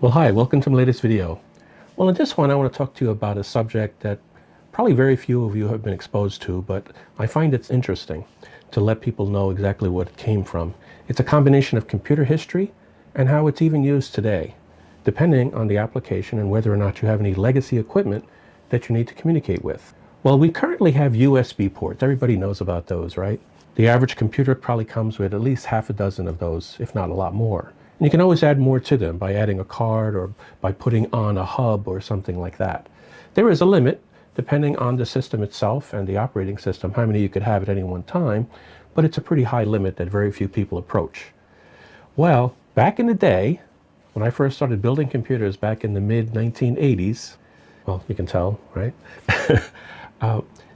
Well, hi, welcome to my latest video. Well, in this one, I want to talk to you about a subject that probably very few of you have been exposed to, but I find it's interesting to let people know exactly what it came from. It's a combination of computer history and how it's even used today, depending on the application and whether or not you have any legacy equipment that you need to communicate with. Well, we currently have USB ports. Everybody knows about those, right? The average computer probably comes with at least half a dozen of those, if not a lot more. And you can always add more to them by adding a card or by putting on a hub or something like that. There is a limit, depending on the system itself and the operating system, how many you could have at any one time, but it's a pretty high limit that very few people approach. Well, back in the day, when I first started building computers back in the mid-1980s, well, you can tell, right?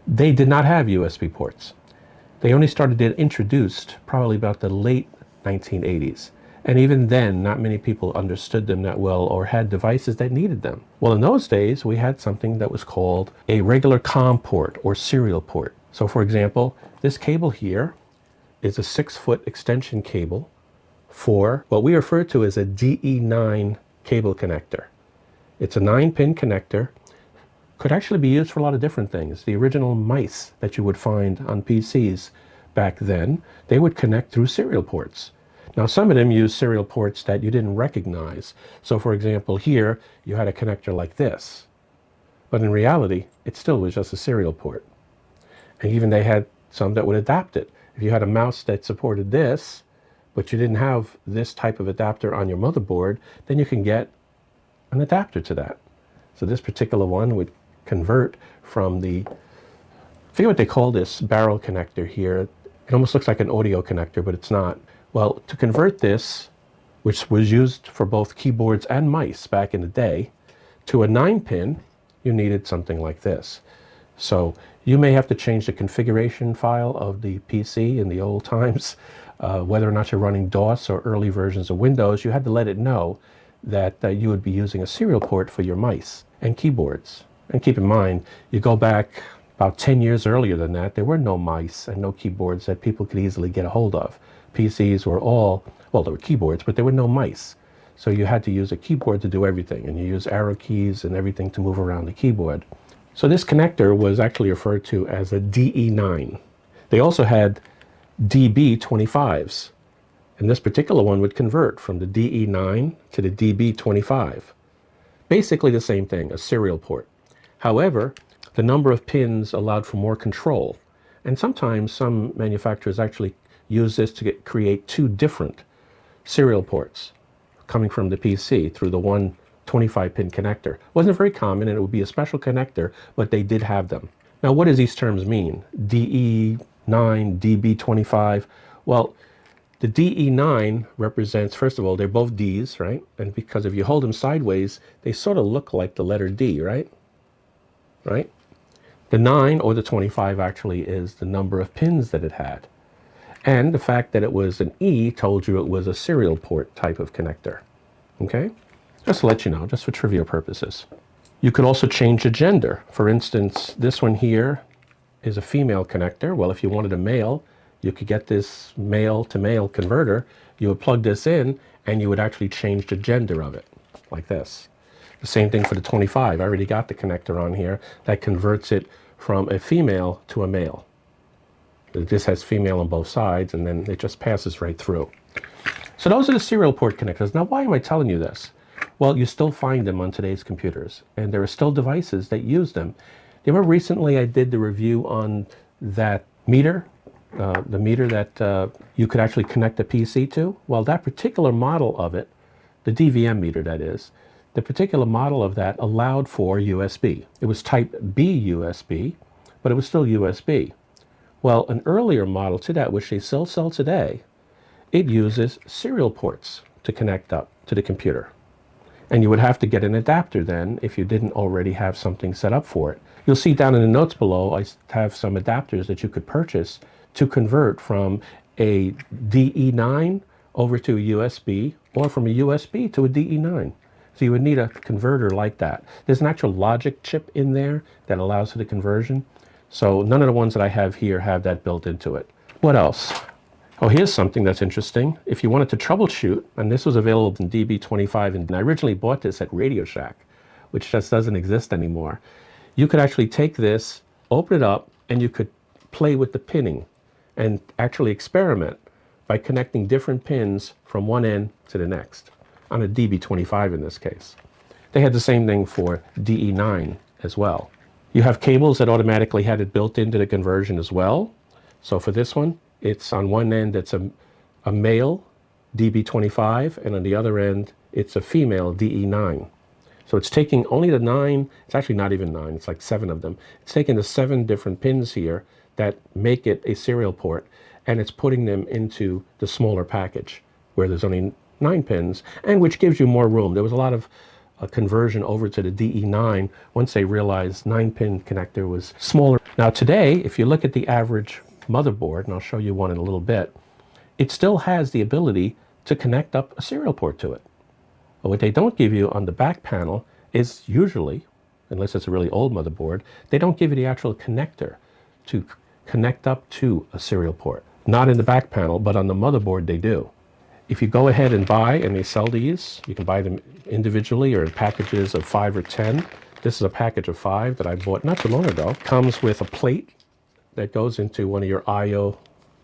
They did not have USB ports. They only started to get introduced probably about the late 1980s. And even then, not many people understood them that well or had devices that needed them. Well, in those days, we had something that was called a regular COM port or serial port. So for example, this cable here is a 6-foot extension cable for what we refer to as a DE9 cable connector. It's a 9-pin connector. Could actually be used for a lot of different things. The original mice that you would find on PCs back then, they would connect through serial ports. Now, some of them use serial ports that you didn't recognize. So for example, here you had a connector like this, but in reality, it still was just a serial port. And even they had some that would adapt it. If you had a mouse that supported this, but you didn't have this type of adapter on your motherboard, then you can get an adapter to that. So this particular one would convert from I forget what they call this barrel connector here. It almost looks like an audio connector, but it's not. Well, to convert this, which was used for both keyboards and mice back in the day, to a 9-pin, you needed something like this. So you may have to change the configuration file of the PC in the old times, whether or not you're running DOS or early versions of Windows. You had to let it know that you would be using a serial port for your mice and keyboards. And keep in mind, you go back about 10 years earlier than that, there were no mice and no keyboards that people could easily get a hold of. PCs were all, well, there were keyboards, but there were no mice. So you had to use a keyboard to do everything, and you use arrow keys and everything to move around the keyboard. So this connector was actually referred to as a DE9. They also had DB25s, and this particular one would convert from the DE9 to the DB25. Basically the same thing, a serial port. However, the number of pins allowed for more control, and sometimes some manufacturers actually use this to create two different serial ports coming from the PC through the one 25-pin connector. Wasn't very common, and it would be a special connector, but they did have them. Now, what does these terms mean? DE9, DB25? Well, the DE9 represents, first of all, they're both Ds, right? And because if you hold them sideways, they sort of look like the letter D, right? Right? The 9, or the 25, actually is the number of pins that it had. And the fact that it was an E told you it was a serial port type of connector. Okay? Just to let you know, just for trivia purposes. You could also change the gender. For instance, this one here is a female connector. Well, if you wanted a male, you could get this male-to-male converter. You would plug this in, and you would actually change the gender of it, like this. The same thing for the 25. I already got the connector on here that converts it from a female to a male. This has female on both sides, and then it just passes right through. So those are the serial port connectors. Now, why am I telling you this? Well, you still find them on today's computers, and there are still devices that use them. You remember recently I did the review on that meter, the meter that you could actually connect a PC to? Well, that particular model of it, the DVM meter that is, the particular model of that allowed for USB. It was type B USB, but it was still USB. Well, an earlier model to that, which they still sell today, it uses serial ports to connect up to the computer. And you would have to get an adapter then if you didn't already have something set up for it. You'll see down in the notes below, I have some adapters that you could purchase to convert from a DE9 over to a USB, or from a USB to a DE9. So you would need a converter like that. There's an actual logic chip in there that allows for the conversion. So none of the ones that I have here have that built into it. What else? Oh, here's something that's interesting. If you wanted to troubleshoot, and this was available in DB25, and I originally bought this at Radio Shack, which just doesn't exist anymore. You could actually take this, open it up, and you could play with the pinning and actually experiment by connecting different pins from one end to the next, on a DB25 in this case. They had the same thing for DE9 as well. You have cables that automatically had it built into the conversion as well. So for this one, it's on one end, it's a male DB25, and on the other end, it's a female DE9. So it's taking only the 9, it's actually not even 9, it's like 7 of them. It's taking the 7 different pins here that make it a serial port, and it's putting them into the smaller package where there's only 9 pins, and which gives you more room. There was a lot of conversion over to the DE9 once they realized 9-pin connector was smaller. Now today, if you look at the average motherboard, and I'll show you one in a little bit, it still has the ability to connect up a serial port to it. But what they don't give you on the back panel is usually, unless it's a really old motherboard, they don't give you the actual connector to connect up to a serial port. Not in the back panel, but on the motherboard they do. If you go ahead and buy, and they sell these, you can buy them individually or in packages of 5 or 10. This is a package of 5 that I bought not too long ago. Comes with a plate that goes into one of your I/O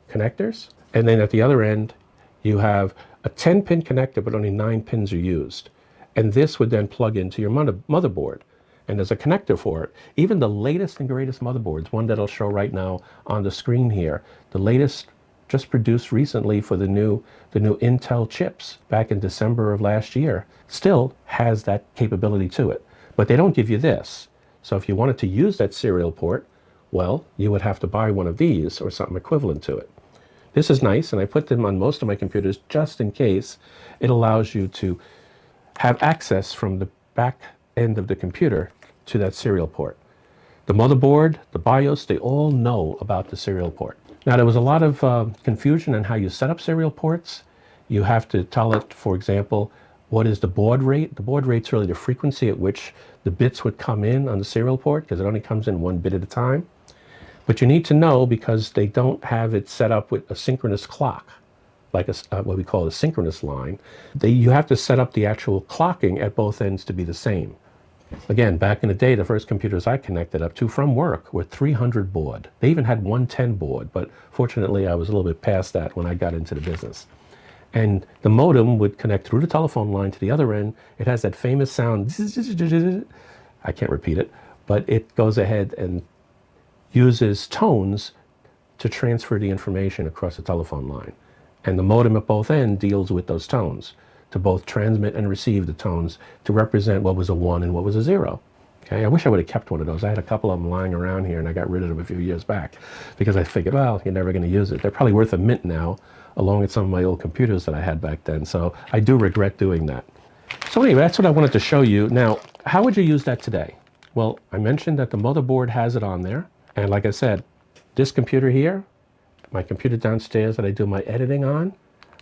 connectors. And then at the other end, you have a 10-pin connector, but only 9 pins are used. And this would then plug into your motherboard. And there's a connector for it. Even the latest and greatest motherboards, one that I'll show right now on the screen here, the latest just produced recently for the new Intel chips back in December of last year, still has that capability to it. But they don't give you this. So if you wanted to use that serial port, well, you would have to buy one of these or something equivalent to it. This is nice, and I put them on most of my computers just in case. It allows you to have access from the back end of the computer to that serial port. The motherboard, the BIOS, they all know about the serial port. Now, there was a lot of confusion on how you set up serial ports. You have to tell it, for example, what is the baud rate? The baud rate's really the frequency at which the bits would come in on the serial port, because it only comes in 1 bit at a time. But you need to know, because they don't have it set up with a synchronous clock, like what we call a synchronous line. You have to set up the actual clocking at both ends to be the same. Again, back in the day, the first computers I connected up to from work were 300 baud. They even had 110 baud, but fortunately I was a little bit past that when I got into the business. And the modem would connect through the telephone line to the other end. It has that famous sound, I can't repeat it, but it goes ahead and uses tones to transfer the information across the telephone line. And the modem at both ends deals with those tones to both transmit and receive the tones to represent what was a 1 and what was a 0. Okay, I wish I would have kept one of those. I had a couple of them lying around here, and I got rid of them a few years back because I figured, well, you're never going to use it. They're probably worth a mint now, along with some of my old computers that I had back then. So I do regret doing that. So anyway, that's what I wanted to show you. Now, how would you use that today? Well, I mentioned that the motherboard has it on there. And like I said, this computer here, my computer downstairs that I do my editing on,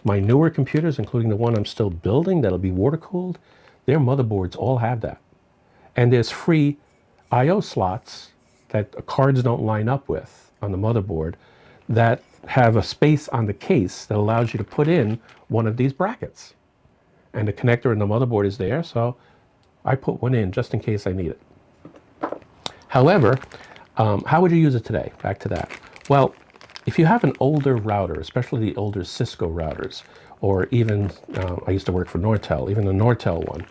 my newer computers, including the one I'm still building that'll be water cooled, their motherboards all have that. And there's free I/O slots that cards don't line up with on the motherboard that have a space on the case that allows you to put in one of these brackets. And the connector in the motherboard is there, so I put one in just in case I need it. However, how would you use it today? Back to that. Well, if you have an older router, especially the older Cisco routers, or even, I used to work for Nortel, even the Nortel one,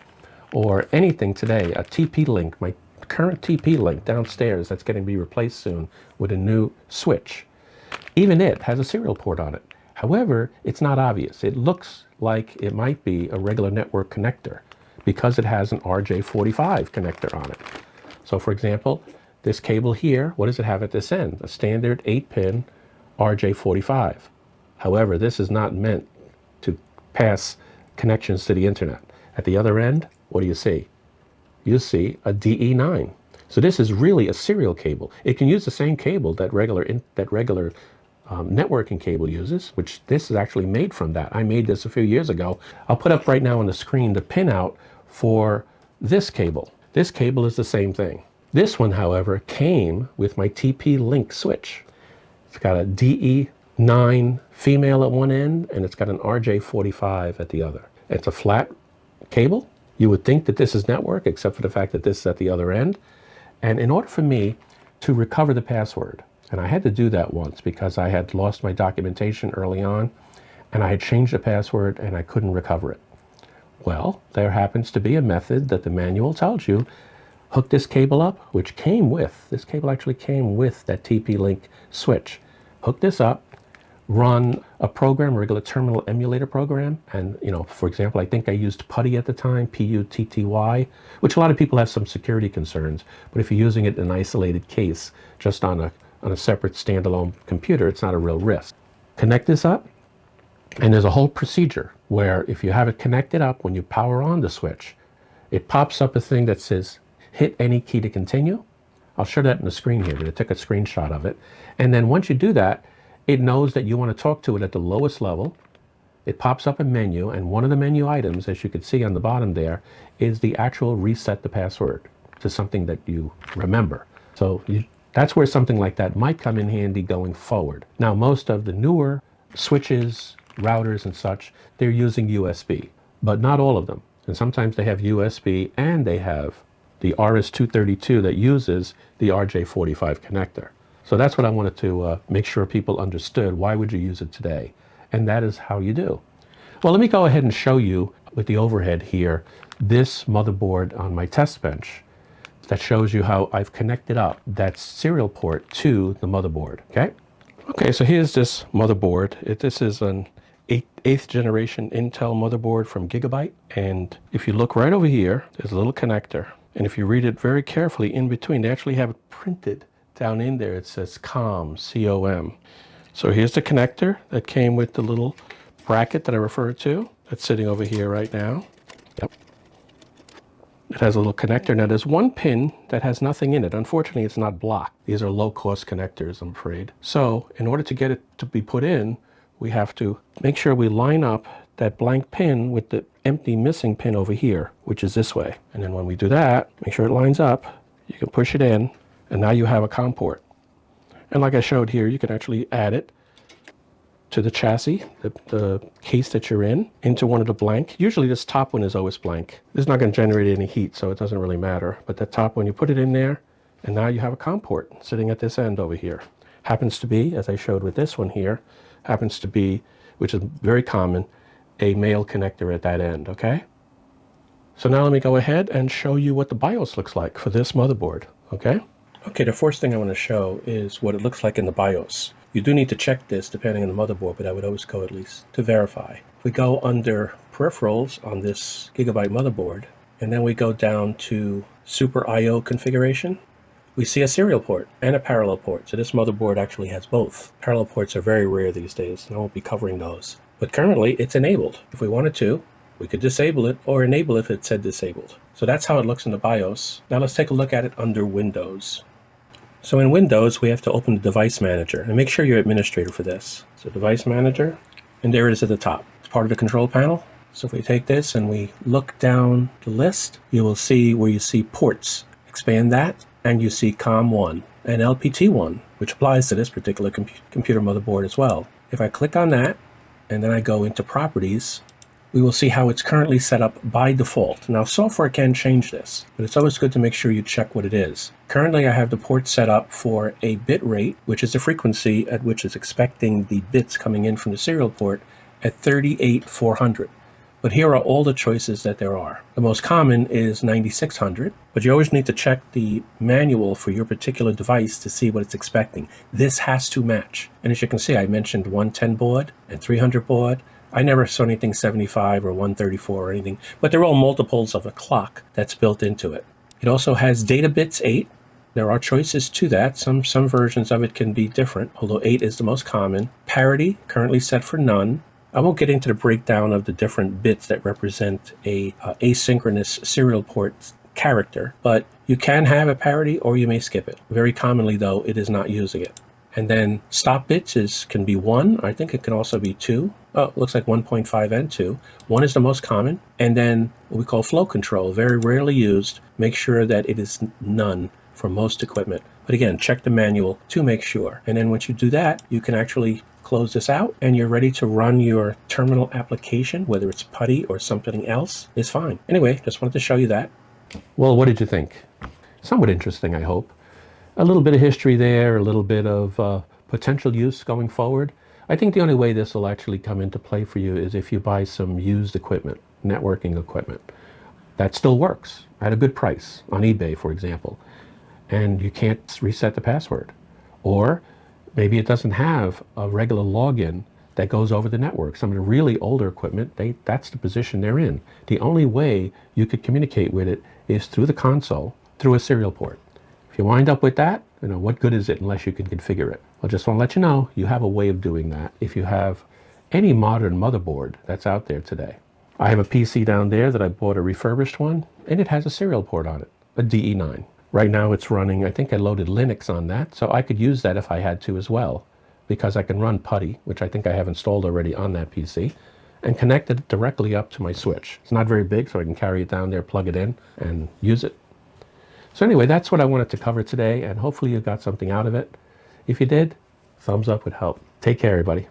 or anything today, a TP-Link, my current TP-Link downstairs that's getting to be replaced soon with a new switch, even it has a serial port on it. However, it's not obvious. It looks like it might be a regular network connector because it has an RJ45 connector on it. So for example, this cable here, what does it have at this end? A standard 8-pin RJ45. However, this is not meant to pass connections to the internet. At the other end, what do you see? You see a DE9. So this is really a serial cable. It can use the same cable that regular networking cable uses, which this is actually made from that. I made this a few years ago. I'll put up right now on the screen the pinout for this cable. This cable is the same thing. This one, however, came with my TP-Link switch. It's got a DE 9 female at one end, and it's got an RJ45 at the other. It's a flat cable. You would think that this is network, except for the fact that this is at the other end. And in order for me to recover the password, and I had to do that once because I had lost my documentation early on, and I had changed the password and I couldn't recover it. Well, there happens to be a method that the manual tells you. Hook this cable up, which came with, this cable actually came with that TP-Link switch. Hook this up, run a program, a regular terminal emulator program. And, for example, I think I used PuTTY at the time, P-U-T-T-Y, which a lot of people have some security concerns. But if you're using it in an isolated case, just on a separate standalone computer, it's not a real risk. Connect this up, and there's a whole procedure where if you have it connected up, when you power on the switch, it pops up a thing that says, hit any key to continue. I'll show that in the screen here, but I took a screenshot of it. And then once you do that, it knows that you want to talk to it at the lowest level. It pops up a menu, and one of the menu items, as you can see on the bottom there, is the actual reset the password to something that you remember. So that's where something like that might come in handy going forward. Now, most of the newer switches, routers and such, they're using USB, but not all of them. And sometimes they have USB and they have the RS-232 that uses the RJ45 connector. So that's what I wanted to make sure people understood. Why would you use it today? And that is how you do. Well, let me go ahead and show you with the overhead here, this motherboard on my test bench that shows you how I've connected up that serial port to the motherboard, okay? Okay, so here's this motherboard. This is an 8th generation Intel motherboard from Gigabyte. And if you look right over here, there's a little connector. And if you read it very carefully in between, they actually have it printed down in there. It says COM, C-O-M. So here's the connector that came with the little bracket that I referred to. That's sitting over here right now. Yep. It has a little connector. Now there's one pin that has nothing in it. Unfortunately, it's not blocked. These are low-cost connectors, I'm afraid. So in order to get it to be put in, we have to make sure we line up that blank pin with the empty missing pin over here, which is this way. And then when we do that, make sure it lines up. You can push it in, and now you have a COM port. And like I showed here, you can actually add it to the chassis, the case that you're in, into one of the blank. Usually this top one is always blank. This is not going to generate any heat, so it doesn't really matter. But the top one, you put it in there, and now you have a COM port sitting at this end over here. Happens to be, as I showed with this one here, happens to be, which is very common, a male connector at that end, okay? So now let me go ahead and show you what the BIOS looks like for this motherboard, okay? Okay, the first thing I want to show is what it looks like in the BIOS. You do need to check this depending on the motherboard, but I would always go at least to verify. If we go under peripherals on this Gigabyte motherboard, and then we go down to Super I/O configuration, we see a serial port and a parallel port. So this motherboard actually has both. Parallel ports are very rare these days, and I won't be covering those. But currently it's enabled. If we wanted to, we could disable it or enable if it said disabled. So that's how it looks in the BIOS. Now let's take a look at it under Windows. So in Windows, we have to open the Device Manager, and make sure you're administrator for this. So Device Manager, and there it is at the top. It's part of the control panel. So if we take this and we look down the list, you will see where you see ports. Expand that, and you see COM1 and LPT1, which applies to this particular computer motherboard as well. If I click on that, and then I go into Properties, we will see how it's currently set up by default. Now, software can change this, but it's always good to make sure you check what it is. Currently, I have the port set up for a bit rate, which is the frequency at which it's expecting the bits coming in from the serial port at 38,400. But here are all the choices that there are. The most common is 9600, but you always need to check the manual for your particular device to see what it's expecting. This has to match. And as you can see, I mentioned 110 baud and 300 baud. I never saw anything 75 or 134 or anything, but they're all multiples of a clock that's built into it. It also has data bits 8. There are choices to that. Some versions of it can be different, although 8 is the most common. Parity, currently set for none. I won't get into the breakdown of the different bits that represent a asynchronous serial port character, but you can have a parity or you may skip it. Very commonly, though, it is not using it. And then stop bits can be 1. I think it can also be 2. Oh, it looks like 1.5 and 2. 1 is the most common. And then what we call flow control, very rarely used. Make sure that it is none for most equipment. But again, check the manual to make sure. And then once you do that, you can actually close this out and you're ready to run your terminal application, whether it's PuTTY or something else is fine. Anyway, just wanted to show you that. Well, what did you think? Somewhat interesting, I hope. A little bit of history there, a little bit of potential use going forward. I think the only way this will actually come into play for you is if you buy some used equipment, networking equipment. That still works at a good price on eBay, for example, and you can't reset the password. Or maybe it doesn't have a regular login that goes over the network. Some of the really older equipment, that's the position they're in. The only way you could communicate with it is through the console, through a serial port. If you wind up with that, what good is it unless you can configure it? I just want to let you know, you have a way of doing that if you have any modern motherboard that's out there today. I have a PC down there that I bought a refurbished one, and it has a serial port on it, a DE9. Right now it's running, I think I loaded Linux on that, so I could use that if I had to as well, because I can run PuTTY, which I think I have installed already on that PC, and connect it directly up to my switch. It's not very big, so I can carry it down there, plug it in, and use it. So anyway, that's what I wanted to cover today, and hopefully you got something out of it. If you did, thumbs up would help. Take care, everybody.